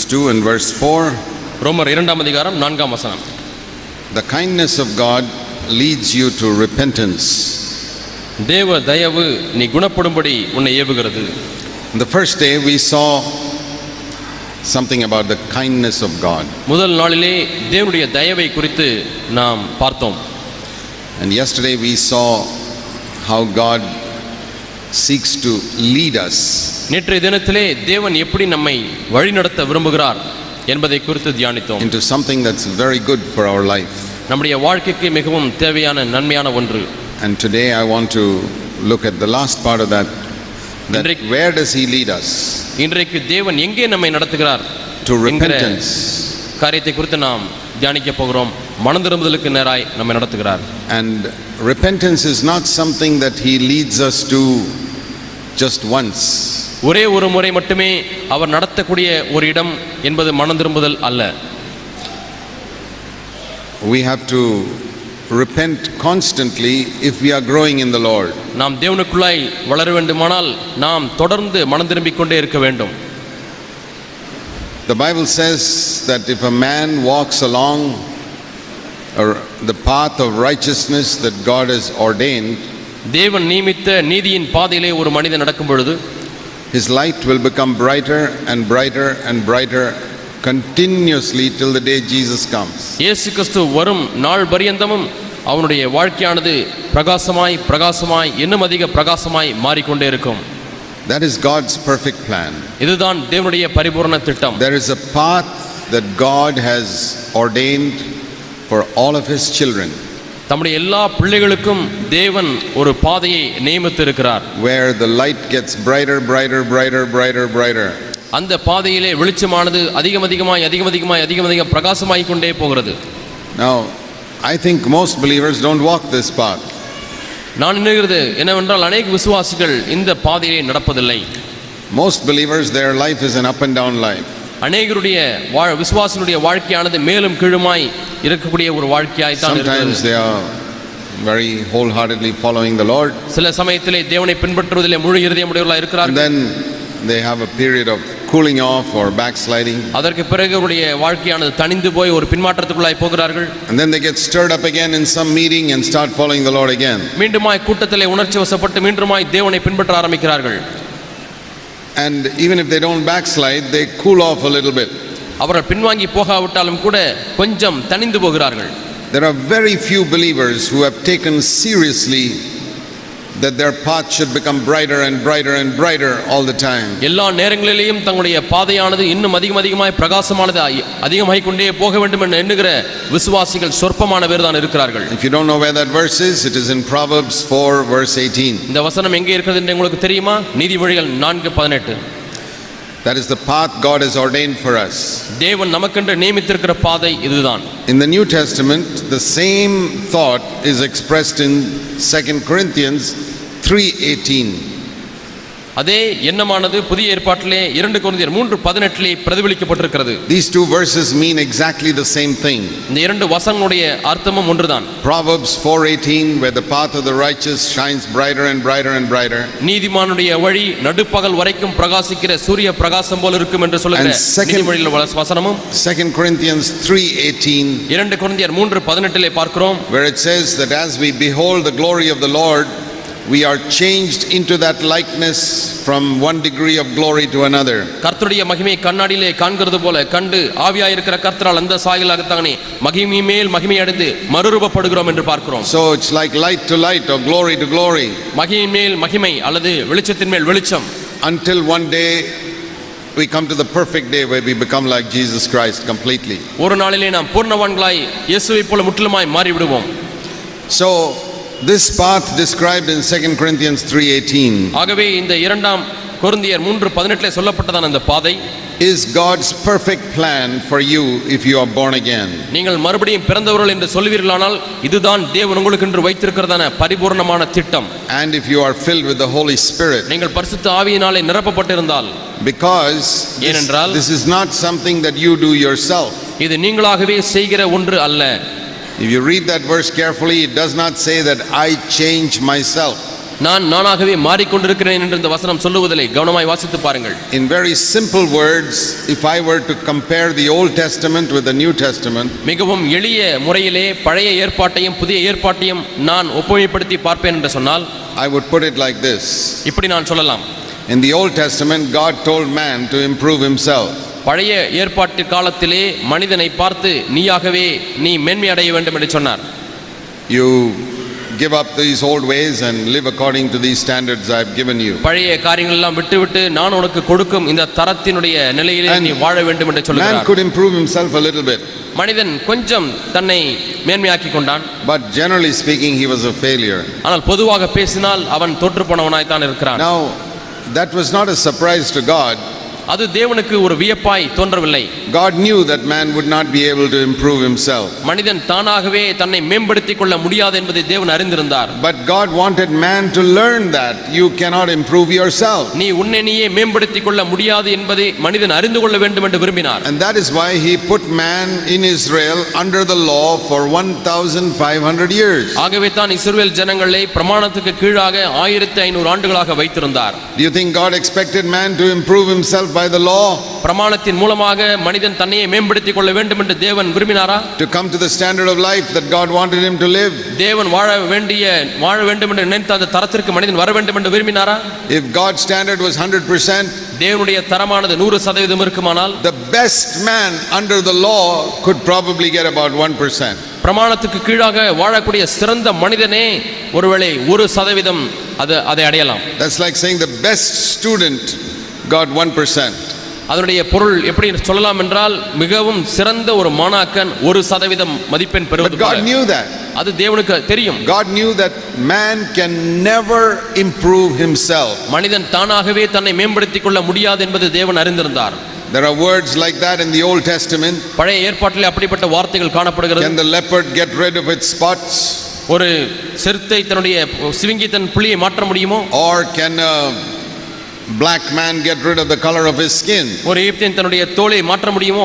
Romans 2 and verse 4. ரோமர் 2ஆம் அதிகாரம் 4ஆம் வசனம். The kindness of God leads you to repentance. தேவ தயவு நீ குணப்படும்படி உன்னை ஏவுகிறது. The first day we saw something about the kindness of God. முதல் நாளிலே தேவனுடைய தயவை குறித்து நாம் பார்த்தோம். And yesterday we saw how God seeks to lead us. நேற்றைய தினத்திலே தேவன் எப்படி நம்மை வழிநடத்த விரும்புகிறார் என்பதை குறித்து தியானித்தோம். Into something that's very good for our life. நம்முடைய வாழ்க்கைக்கு மிகவும் தேவையான நன்மையான ஒன்று. And today I want to look at the last part of that. Where does he lead us? இன்றைக்கு தேவன் எங்கே நம்மை நடத்துகிறார்? To repentance. காரியத்தை குறித்து நாம் தியானிக்க போகிறோம். மனந்திரும்புதலுக்கு நேராய் நம்மை நடத்துகிறார். And repentance is not something that he leads us to just once. ஒரே ஒரு முறை மட்டுமே அவர் நடத்தக்கூடிய ஒரு இடம் என்பது மனந்திரும்புதல் அல்ல. We have to repent constantly if we are growing in the Lord. நாம் தேவனுக்குள்ளாய் வளர வேண்டுமானால் நாம் தொடர்ந்து மனந்திரும்பிக் கொண்டே இருக்க வேண்டும். The Bible says that if a man walks along the path of righteousness that God has ordained, தேவன் நியமித்த நீதியின் பாதையிலே ஒரு மனிதன் நடக்கும் பொழுது his light will become brighter and brighter and brighter continuously till the day Jesus comes. இயேசு கிறிஸ்து வரும் நாள் பரியந்தமும் அவனுடைய வாழ்க்கையானது பிரகாசமாய் பிரகாசமாய் இன்னும் அதிக பிரகாசமாய் மாறிக்கொண்டே இருக்கும். That is God's perfect plan. இதுதான் தேவனுடைய பரிபூரண திட்டம். There is a path that God has ordained for all of his children. தம்முடைய எல்லா பிள்ளைகளுக்கும் தேவன் ஒரு பாதையை நியமித்திருக்கிறார். Where the light gets brighter, brighter, brighter, brighter, brighter. அந்த பாதையிலே வெளிச்சமானது அதிகம் பிரகாசமாகிக் கொண்டே போகிறது. Now, I think most believers don't walk this path. நான் நினைக்கிறது என்னவென்றால் அநேக விசுவாசிகள் இந்த பாதையிலே நடப்பதில்லை. Most believers, their life is an up and down life. அநேகருடைய விசுவாசிகளுடைய வாழ்க்கையானது மேலும் கீழுமாய் இருக்கக்கூடிய ஒரு வாழ்க்கையாய் தான் இருக்கிறது. Sometimes they are very wholeheartedly following the Lord. சில சமயத்திலே தேவனை பின்பற்றுவதிலே முழு இதயமுடையவர்களாக இருக்கிறார்கள். And then they have a period of cooling off or backsliding. அதற்கு பிறகு அவருடைய வாழ்க்கையானது தணிந்து போய் ஒரு பின்மாற்றத்துக்குள்ளாய் போகிறார்கள். And then they get stirred up again in some meeting and start following the Lord again. மீண்டுமாய் கூட்டத்திலே உணர்ச்சி வசப்பட்டு மீண்டுமாய் தேவனை பின்பற்ற ஆரம்பிக்கிறார்கள். And even if they don't backslide, they cool off a little bit. அவர்கள் பின்வாங்கி போகாவிட்டாலும் கூட கொஞ்சம் தணிந்து போகிறார்கள். There are very few believers who have taken seriously that their path should become brighter and brighter and brighter all the time. எல்லா நேரங்களிலேயும் தங்களுடைய பாதையானது இன்னும் அதிகமாய் பிரகாசமானது அதிகமாகிக் கொண்டே போக வேண்டும் என்று எண்ணுகிற விசுவாசிகள் சொற்பமான பேர் தான் இருக்கிறார்கள். If you don't know where that verse is, it is in Proverbs 4 verse 18. இந்த வசனம் எங்கே இருக்கிறது என்று உங்களுக்கு தெரியுமா? நீதிமொழிகள் 4:18. That is the path God has ordained for us. தேவன் நமக்கென்று நியமித்திருக்கிற பாதை இதுதான். In the New Testament, the same thought is expressed in 2 Corinthians 3:18. அதே எண்ணமானது புதிய ஏற்பாட்டிலே 2 கொரிந்தியர் 3:18 பிரதிபலிக்கப்பட்டிருக்கிறது. These two verses mean exactly the same thing. இந்த இரண்டு வசனங்களுடைய அர்த்தமும் ஒன்றுதான். Proverbs 4:18, where the path of the righteous shines brighter and brighter and brighter. நீதிமானுடைய வழி நடுப்பகல் வரைக்கும் பிரகாசிக்கிற சூரிய பிரகாசம் போல இருக்கும் என்று சொல்லுகிற நீதிமொழியில் வசனமும் 2 Corinthians 3:18, 2 கொரிந்தியர் 3:18 பார்க்கிறோம். where it says that as we behold the glory of the Lord, we are changed into that likeness from one degree of glory to another. கர்த்தருடைய மகிமையை கண்ணாடியிலே காண்கிறது போல கண்டு ஆவியாய் இருக்கிற கர்த்தரால் அந்த சாயலாகத்தானே மகிமை மேல் மகிமை அடைந்து மறுரூபப்படுகிறோம் என்று பார்க்கிறோம். So it's like light to light or glory to glory. மகிமை மேல் மகிமை அல்லது வெளிச்சத்தின் மேல் வெளிச்சம். Until one day we come to the perfect day where we become like Jesus Christ completely. ஒரு நாளிலே நாம் பூர்ணவான்களாய் இயேசுவை போல முற்றிலுமாய் மாறி விடுவோம். So this path described in 2 Corinthians 3:18 ஆகவே இந்த 2 கொரிந்தியர் 3:18 சொல்லப்பட்டதான அந்த பாதை is God's perfect plan for you if you are born again. நீங்கள் மறுபடியும் பிறந்தவர்கள் என்று சொல்வீர்களானால் இதுதான் தேவன் உங்களுக்கென்று வைத்திருக்கிறதான பரிபூர்ணமான திட்டம். And if you are filled with the Holy Spirit. நீங்கள் பரிசுத்த ஆவியினாலே நிரப்பப்பட்டிருந்தால். Because this is not something that you do yourself. இது நீங்களாகவே செய்கிற ஒன்று அல்ல. If you read that verse carefully, it does not say that I change myself. நான் நானாகவே மாறிக்கொண்டிருக்கிறேன் என்று இந்த வசனம் சொல்லுவதில்லை. கவனமாய் வாசித்து பாருங்கள். In very simple words, if I were to compare the Old Testament with the New Testament, மிகவும் எளிய முறையிலே பழைய ஏற்பாட்டையும் புதிய ஏற்பாட்டையும் நான் ஒப்புமைப்படுத்தி பார்ப்பேன் என்று சொன்னால் I would put it like this. இப்படி நான் சொல்லலாம். In the Old Testament, God told man to improve himself. பழைய ஏற்பாட்டு காலத்திலே மனிதனை பார்த்து நீயாகவே நீ மேன்மை அடைய வேண்டும் என்று சொன்னார். You give up these old ways and live according to these standards I have given you. பழைய காரியங்கள் எல்லாம் விட்டுவிட்டு நான் உனக்கு கொடுக்கும் இந்த தரத்தினுடைய நிலையிலே நீ வாழ வேண்டும் என்று சொல்கிறார். Man could improve himself a little bit. மனிதன் கொஞ்சம் தன்னை மேன்மையாக்கி கொண்டான். But generally speaking, he was a failure. ஆனால் பொதுவாக பேசினால் அவன் தோற்று போனவனாய் தான் இருக்கிறான். Now, that was not a surprise to God. அது தேவனுக்கு ஒரு வியப்பாய் தோன்றவில்லை. God knew that man would not be able to improve himself. மனிதன் தானாகவே தன்னை மேம்படுத்திக் கொள்ள முடியாது என்பதை தேவன் அறிந்திருந்தார். But God wanted man to learn that you cannot improve yourself. நீ உன்னை நீயே மேம்படுத்திக் கொள்ள முடியாது என்பதை மனிதன் அறிந்து கொள்ள வேண்டும் என்று விரும்பினார். And that is why he put man in Israel under the law for 1500 years. ஆகவே தான் இஸ்ரவேல் ஜனங்களை பிரமாணத்துக்கு கீழாக 1500 ஆண்டுகளாக வைத்திருந்தார். Do you think God expected man to improve himself by the law? பிரமாணத்தின் மூலமாக மனிதன் தன்னையே மேம்படுத்திக் கொள்ள வேண்டும் என்று தேவன் விரும்பினாரா? To come to the standard of life that God wanted him to live? தேவன் வாழ வேண்டும் என்று நினைத்த அந்த தரத்திற்கு மனிதன் வர வேண்டும் என்று விரும்பினாரா? If God's standard was 100%, தேவனுடைய தரமானது 100% இருக்குமானால் the best man under the law could probably get about 1%. பிரமாணத்துக்கு கீழாக வாழக்கூடிய சிறந்த மனிதனே ஒருவேளை 1% அதை அடையலாம். That's like saying the best student got 1%. அதனுடைய பொருள் எப்படி சொல்லலாம் என்றால் மிகவும் சிறந்த ஒரு மாணாக்கன் 1% மதிப்பெண் பெறுவது. But God knew that. அது தேவனுக்கு தெரியும். God knew that man can never improve himself. மனிதன் தானாகவே தன்னை மேம்படுத்திக் கொள்ள முடியாது என்பது தேவன் அறிந்திருந்தார். There are words like that in the Old Testament. பழைய ஏற்பாட்டிலே அப்படிப்பட்ட வார்த்தைகள் காணப்படுகிறது. Can the leopard get rid of its spots? ஒரு சிறுத்தை தன்னுடைய சிவிங்கி தன் புள்ளியை மாற்ற முடியுமோ? Or can a black man get rid of the color of his skin? ஒரு எகிப்தியன் தன்னுடைய தோலை மாற்ற முடியுமோ?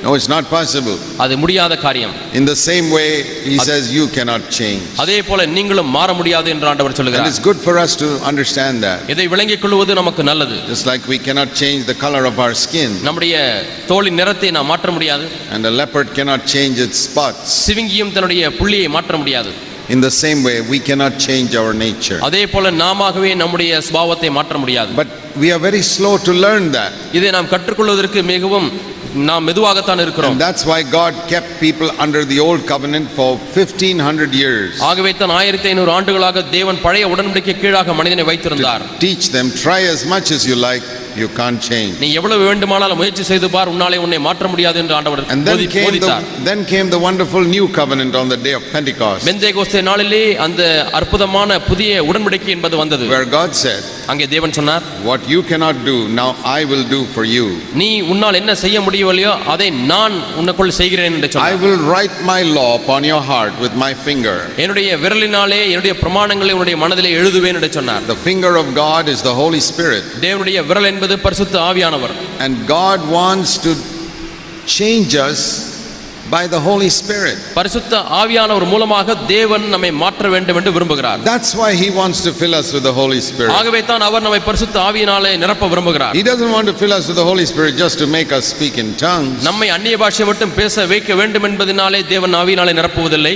No, it's not possible. அது முடியாத காரியம். In the same way, he says you cannot change. அதே போல நீங்களும் மாற முடியாது என்று ஆண்டவர் சொல்கிறார். And it's good for us to understand that. இதை விளங்கிக் கொள்வது நமக்கு நல்லது. Just like we cannot change the color of our skin. நம்முடைய தோலின் நிறத்தை நாம் மாற்ற முடியாது. And a leopard cannot change its spots. சிவிங்கியும் தன்னுடைய புள்ளியை மாற்ற முடியாது. In the same way, we cannot change our nature. அதே போல நாமாகவே நம்முடைய சுபாவத்தை மாற்ற முடியாது. But we are very slow to learn that. இதை நாம் கற்றுக்கொள்வதற்கு மிகவும் நாம் மெதுவாகத்தான் இருக்கிறோம். And that's why God kept people under the old covenant for 1500 years. ஆகவே தான் 1500 ஆண்டுகளாக தேவன் பழைய உடன்படிக்கை கீழாக மனிதனை வைத்திருந்தார். Teach them, try as much as you like, you can't change. நீ எவ்வளவு வேண்டுமானாலும் முயற்சி செய்து பார், உன்னாலே உன்னை மாற்ற முடியாது என்று ஆண்டவர் போதித்தார். Then came the wonderful new covenant on the day of Pentecost. Pentecost நாளிலே அந்த அற்புதமான புதிய உடன்படிக்கை என்பது வந்தது. Where God said, அங்கே தேவன் சொன்னார், what you cannot do, now I will do for you. நீ உன்னால் என்ன செய்ய முடியவில்லையோ அதை நான் உனக்குள் செய்கிறேன் என்று சொன்னார். I will write my law upon your heart with my finger. என்னுடைய விரலினாலே என்னுடைய பிரமாணங்களை உன்னுடைய மனதிலே எழுதுவேன் என்று சொன்னார். The finger of God is the Holy Spirit. தேவனுடைய விரல் என்பது பரிசுத்த ஆவியானவர். And God wants to change us by the Holy Spirit. பரிசுத்த ஆவியானவர் மூலமாக தேவன் நம்மை மாற்ற வேண்டும் என்று விரும்புகிறார். That's why he wants to fill us with the Holy Spirit. ஆகவே தான் அவர் நம்மை பரிசுத்த ஆவியினாலே நிரப்ப விரும்புகிறார். He doesn't want to fill us with the Holy Spirit just to make us speak in tongues. நம்மை அந்நிய பாஷை மட்டும் பேச வைக்க வேண்டும் என்பதனாலே தேவன் ஆவியினாலே நிரப்புவதில்லை.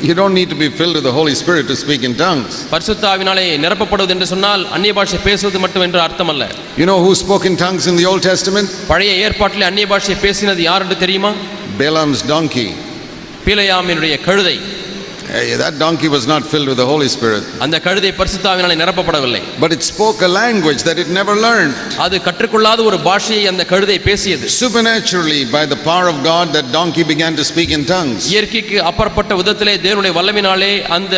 You don't need to be filled with the Holy Spirit to speak in tongues. பரிசுத்த ஆவியினாலே நிரப்பப்படுவது என்று சொன்னால் அந்நிய பாஷை பேசுவது மட்டும் என்று அர்த்தம் அல்ல. You know who spoke in tongues in the Old Testament? பழைய ஏற்பாட்டிலே அந்நிய பாஷை பேசினது யார் என்று தெரியுமா? Balaam's donkey. பிலேயாமினுடைய கழுதை. That donkey was not filled with the Holy Spirit. அந்த கழுதை பரிசுத்த ஆவியினாலே நிரப்பப்படவில்லை. But it spoke a language that it never learned. அது கற்றுக்கொள்ளாத ஒரு பாஷையை அந்த கழுதை பேசியது. Supernaturally, by the power of God, that donkey began to speak in tongues. இயற்கைக்கு அப்பாற்பட்ட விதத்திலே தேவனுடைய வல்லமையினாலே அந்த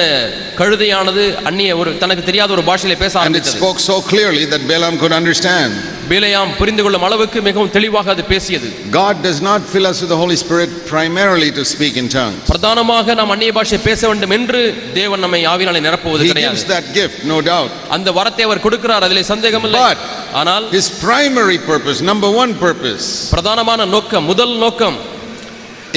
கழுதையானது அந்நிய ஒரு தனக்கு தெரியாத ஒரு பாஷையிலே பேச ஆரம்பித்தது. And it spoke so clearly that Balaam could understand. பிலேயாம் புரிந்து கொள்ளும் அளவுக்கு மிகவும் தெளிவாக அது பேசியது. God does not fill us with the Holy Spirit primarily to speak in tongues. பிரதானமாக நாம் அந்நிய பாஷை பேச வேண்டும் என்று தேவன் நம்மை ஆவியினாலே நிரப்புவது He கிடையாது. gives that gift, no doubt. அந்த வரத்தை அவர் கொடுக்கிறார், அதிலே சந்தேகமில்லை. But ஆனால் his primary purpose, number one purpose, பிரதானமான நோக்கம், முதல் நோக்கம்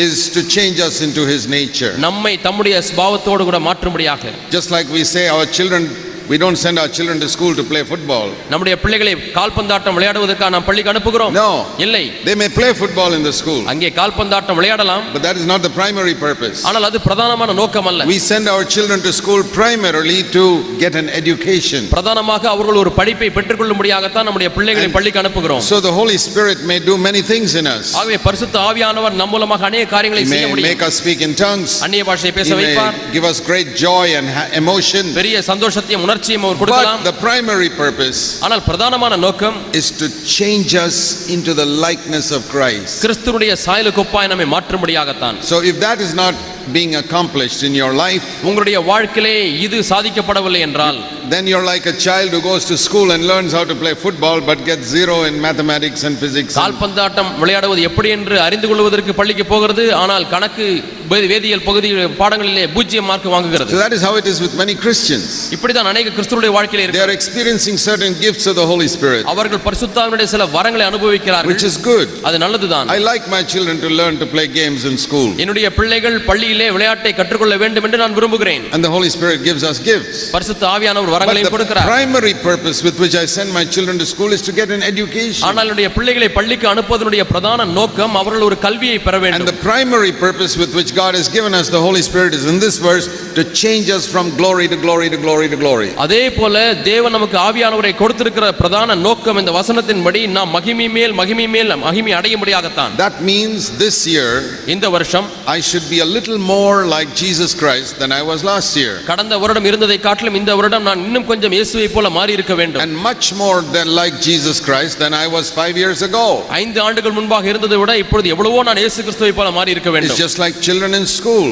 is to change us into his nature. நம்மை தம்முடைய சுபாவத்தோடு கூட மாற்றும்படியாக. Just like we say our children We don't send our children to school to play football. நம்முடைய பிள்ளைகளை கால்பந்தாட்டம் விளையாடுவதற்காக நாம் பள்ளிக்கு அனுப்புகிறோம். No. இல்லை. They may play football in the school. அங்கே கால்பந்தாட்டம் விளையாடலாம். But that is not the primary purpose. ஆனால் அது பிரதானமான நோக்கம் அல்ல. We send our children to school primarily to get an education. பிரதானமாக அவர்கள் ஒரு படிப்பை பெற்றுக்கொள்ளும்படியாக தான் நம்முடைய பிள்ளைகளை பள்ளிக்கு அனுப்புகிறோம். So the Holy Spirit may do many things in us. ஆகவே பரிசுத்த ஆவியானவர் நம் மூலமாக அநேக காரியங்களை செய்ய He may முடியும். make us speak in tongues. அந்நிய பாஷை பேச He வைப்பார். may give us great joy and emotion. பெரிய சந்தோஷத்தையும் உணர்ச்சியையும் அவர் கொடுக்கலாம். But the primary purpose ஆனால் பிரதானமான நோக்கம் is to change us into the likeness of Christ. கிறிஸ்துவுடைய சாயலுக்கு ஒப்பாய் நம்மை மாற்றும்படியாகத்தான். So if that is not being accomplished in your life, உங்களுடைய வாழ்க்கையிலே இது சாதிக்கப்படவில்லை என்றால், then you're like a child who goes to school and learns how to play football but gets 0 in mathematics and physics. கால்பந்தாட்டம் விளையாடுவது எப்படி என்று அறிந்து கொள்வதற்கு பள்ளிக்கு போகிறது, ஆனால் கணக்கு வேதியியல் பகுதி பாடங்களிலே 0 மார்க் வாங்குகிறது. So that is how it is with many Christians. இப்படிதான் அநேக கிறிஸ்தவருடைய வாழ்க்கையிலே They are experiencing certain gifts of the Holy Spirit, அவர்கள் பரிசுத்த ஆவியினுடைய சில வரங்களை அனுபவிக்கிறார்கள், which is good. அது நல்லதுதான். I like my children to learn to play games in school. என்னுடைய பிள்ளைகள் பள்ளியிலே விளையாட்டை கற்றுக்கொள்ள வேண்டும் என்று நான் விரும்புகிறேன். And the Holy Spirit gives us gifts. பரிசுத்த ஆவியானவர் வரங்களை But the கொடுக்கிறார். primary purpose with which I send my children to school is to get an education. ஆனால் என்னுடைய பிள்ளைகளை பள்ளிக்கு அனுப்புவதனுடைய பிரதான நோக்கம் அவர்கள் ஒரு கல்வியை பெற And வேண்டும். the primary purpose with which God has given us the Holy Spirit is in this verse to change us from glory to glory to glory to glory. அதே போல தேவன் நமக்கு ஆவியானவரை கொடுத்திருக்கிற பிரதான நோக்கம் இந்த வசனத்தின்படி நாம் மகிமை மேல் மகிமை அடையும்படியாகத்தான். That means this year இந்த வருஷம் I should be a little more like Jesus Christ than I was last year. கடந்த வருடம் இருந்ததை காட்டிலும் இந்த வருடம் நான் இன்னும் கொஞ்சம் இயேசுவை போல மாறி இருக்க வேண்டும். And much more than like Jesus Christ than I was 5 years ago. 5 ஆண்டுகள் முன்பாக இருந்ததை விட இப்பொழுது எவ்வளவோ நான் இயேசு கிறிஸ்துவை போல மாறி இருக்க It's வேண்டும். just like children in school.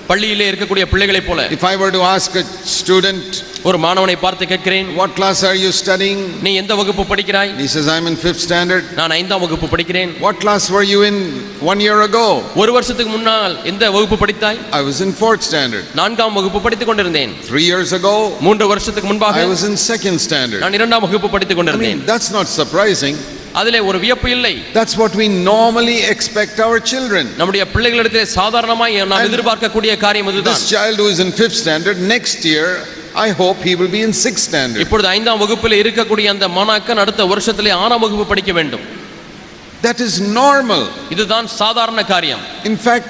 பள்ளியிலே இருக்கக்கூடிய பிள்ளைகளைப் போல. If I were to ask a student, ஒரு மாணவனை பார்த்து கேட்கிறேன், what class are you studying? நீ எந்த வகுப்பு படிக்கிறாய்? He says, I'm in 5th standard. நான் 5ஆம் வகுப்பு படிக்கிறேன். What class were you in 1 year ago? ஒரு வருஷத்துக்கு முன்னால் எந்த வகுப்பு படித்தாய்? I was in 4th standard. 4ஆம் வகுப்பு படித்துக் கொண்டிருந்தேன். 3 years ago, 3 வருஷத்துக்கு முன்பாக I was in 2nd standard. நான் 2ஆம் வகுப்பு படித்துக் I கொண்டிருந்தேன். mean, that's not surprising. அதிலே ஒரு வியப்பு இல்லை. That's what we normally expect our children. நம்முடைய பிள்ளைகளிடத்திலே சாதாரணமாய் நாம் எதிர்பார்க்கக்கூடிய காரியம் இதுதான். This child who is in 5th standard, next year I hope he will be in 6th standard. இப்பொழுது 5ஆம் வகுப்பில் இருக்கக்கூடிய அந்த மாணாக்கன் அடுத்த வருஷத்திலே 6ஆம் வகுப்பு படிக்க வேண்டும். That is normal. இதுதான் சாதாரண காரியம். In fact,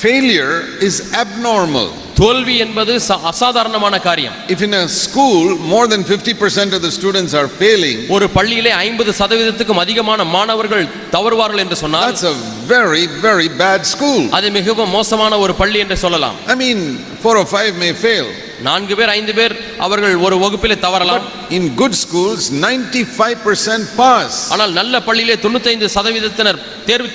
failure is abnormal. தோல்வி என்பது அசாதாரணமான காரியம். If in a school more than 50% of the students are failing, ஒரு பள்ளியிலே 50%க்கும் அதிகமான மாணவர்கள் தவறுவார்கள் என்று சொன்னால், that's a very very bad school. அது மிகவும் மோசமான ஒரு பள்ளி என்று சொல்லலாம். I mean, 4 or 5 may fail. 4 பேர் 5 பேர் அவர்கள் ஒரு வகுப்பிலே தவறலாம். In good schools 95% pass. ஆனால் நல்ல பள்ளியிலே 95%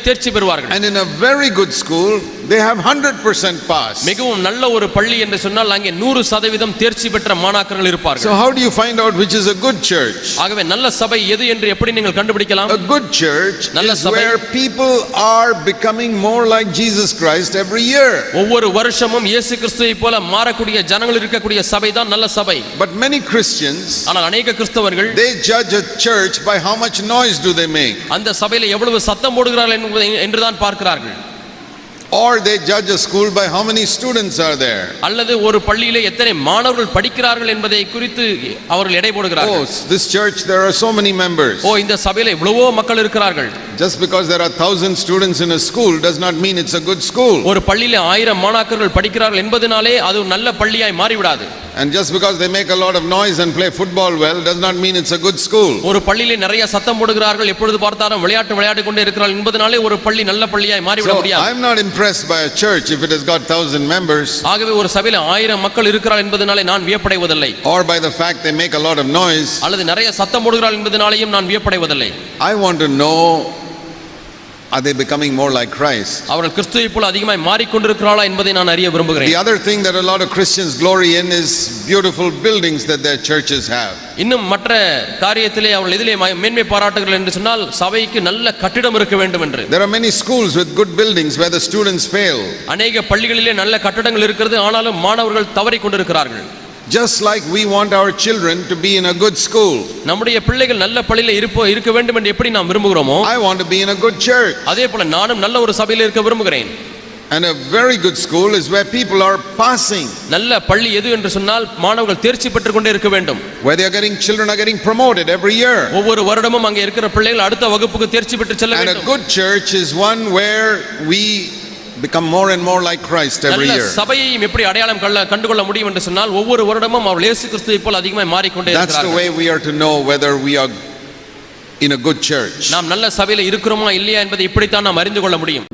தேர்ச்சி பெறுவார்கள். And in a very good school they have 100% pass. மிகவும் நல்ல ஒரு பள்ளி என்று சொன்னால் அங்கே 100% தேர்ச்சி பெற்ற மாணாக்கர்கள் இருப்பார்கள். So how do you find out which is a good church? ஆகவே நல்ல சபை எது என்று எப்படி நீங்கள் கண்டுபிடிக்கலாம்? A good church நல்ல is சபை where people are becoming more like Jesus Christ every year. ஒவ்வொரு வருஷமும் இயேசு கிறிஸ்துவை போல மாறக்கூடிய ஜனங்கள் இருக்கக்கூடிய சபை தான் நல்ல சபை. But many Christians, ஆனால் அநேக கிறிஸ்தவர்கள் they judge a church by how much noise do they make. அந்த சபையில எவ்வளவு சத்தம் போடுகிறார்கள் என்று தான் பார்க்கிறார்கள். Or they judge a school by how many students are there. அல்லது ஒரு பள்ளியிலே எத்தனை மாணவர்கள் படிக்கிறார்கள் என்பதை குறித்து அவர்கள் எடை போடுகிறார்கள். Oh, this church there are so many members. ஓ, இந்த சபையில இவ்வளவோ மக்கள் இருக்கிறார்கள். Just because there are 1,000 students in a school does not mean it's a good school. ஒரு பள்ளியிலே 1000 மாணாக்கர்கள் படிக்கிறார்கள் என்பதனாலே அது நல்ல பள்ளியாய் மாறிவிடாது. And just because they make a lot of noise and play football well does not mean it's a good school. ஒரு பள்ளியிலே நிறைய சத்தம் போடுகிறார்கள், எப்பொழுது பார்த்தாலும் விளையாட்டு கொண்டே இருக்கிறார்கள் என்பதனாலே ஒரு பள்ளி நல்ல பள்ளியாய் மாறிவிட முடியாது. I'm not impressed by a church if it has got 1,000 members. ஆகவே ஒரு சபையில 1000 மக்கள் இருக்கிறார்கள் என்பதனாலே நான் வியப்படைவதில்லை. Or by the fact they make a lot of noise. அல்லது நிறைய சத்தம் போடுகிறார்கள் என்பதனாலேயும் நான் வியப்படைவதில்லை. I want to know, are they becoming more like Christ? அவர்கள் கிறிஸ்துவை போல அதிகமாய் மாறிக்கொண்டிருக்கிறார்களா என்பதை நான் அறிய விரும்புகிறேன். The other thing that a lot of Christians glory in is beautiful buildings that their churches have. இன்னும் மற்ற காரியத்திலே அவர்கள் எதிலே மேன்மை பாராட்டுகிறார்கள் என்று சொன்னால் சபைக்கு நல்ல கட்டிடம் இருக்க வேண்டும் என்று. There are many schools with good buildings where the students fail. அநேக பள்ளிகளிலே நல்ல கட்டடங்கள் இருக்கிறது, ஆனாலும் மாணவர்கள் தவறிக் கொண்டிருக்கிறார்கள். Just like we want our children to be in a good school. நம்முடைய பிள்ளைகள் நல்ல பள்ளியில இருக்க வேண்டும் என்று எப்படி நாம் விரும்புகிறோமோ, I want to be in a good church. அதே போல நானும் நல்ல ஒரு சபையில இருக்க விரும்புகிறேன். And a very good school is where people are passing, நல்ல பள்ளி எது என்று சொன்னால் மாணவர்கள் தேர்ச்சி பெற்றுக் கொண்டே இருக்க வேண்டும். where they are getting, children are getting promoted every year. ஒவ்வொரு வருடமும் அங்கே இருக்கிற பிள்ளைகள் அடுத்த வகுப்புக்கு தேர்ச்சி பெற்று செல்ல And a வேண்டும். good church is one where we become more and more like Christ every நல்ல year. சபையையும் எப்படி அடையாளம் கண்டுகொள்ள முடியும் என்று சொன்னால் ஒவ்வொரு வருடமும் அவர் இயேசு கிறிஸ்துவை போல் அதிகமாக மாறிக்கொண்டே That's the இருக்கிறார்கள். way we are to know whether we are in a good church. நாம் நல்ல சபையில இருக்கிறோமா இல்லையா என்பதை இப்படித்தான் நாம் அறிந்து கொள்ள முடியும்.